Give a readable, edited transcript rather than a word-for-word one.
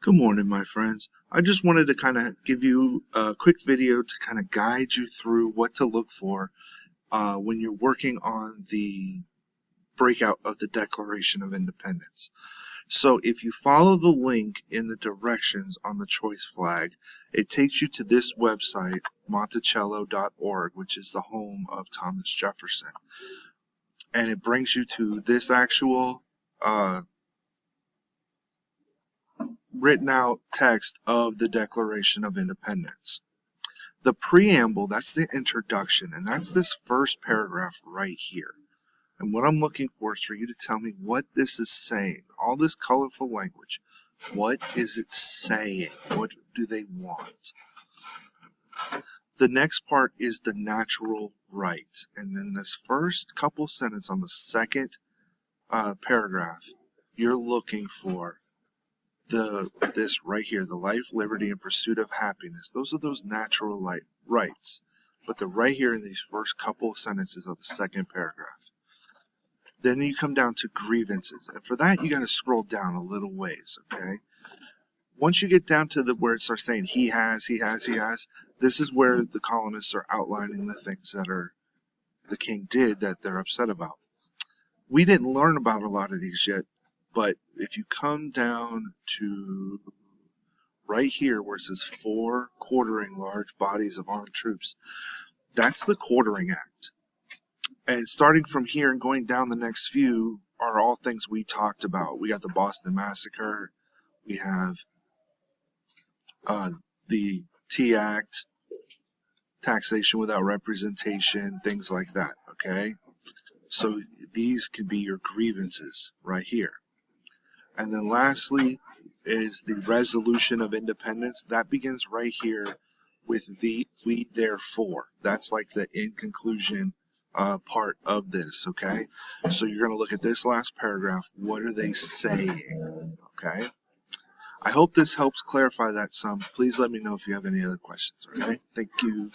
Good morning, my friends. I just wanted to kind of give you a quick video to kind of guide you through what to look for when you're working on the breakout of the Declaration of Independence. So if you follow the link in the directions on the choice flag, it takes you to this website, monticello.org, which is the home of Thomas Jefferson. And it brings you to this actual written out text of the Declaration of Independence. The preamble, that's the introduction, and that's this first paragraph right here. And what I'm looking for is for you to tell me what this is saying. All this colorful language. What is it saying? What do they want? The next part is the natural rights. And in this first couple sentences on the second paragraph, you're looking for this right here, the life, liberty, and pursuit of happiness. Those are those natural rights. But they're right here in these first couple of sentences of the second paragraph. Then you come down to grievances. And for that, you got to scroll down a little ways, okay? Once you get down to where it starts saying he has, this is where the colonists are outlining the things that the king did that they're upset about. We didn't learn about a lot of these yet, but if you come down to right here where it says for quartering large bodies of armed troops, that's the Quartering Act. And starting from here and going down the next few are all things we talked about. We got the Boston Massacre. We have the Tea Act, taxation without representation, things like that, okay? So these could be your grievances right here. And then lastly is the Resolution of Independence. That begins right here with the we therefore. That's like the in conclusion part of this, okay? So you're going to look at this last paragraph. What are they saying, okay? I hope this helps clarify that some. Please let me know if you have any other questions, okay? Thank you.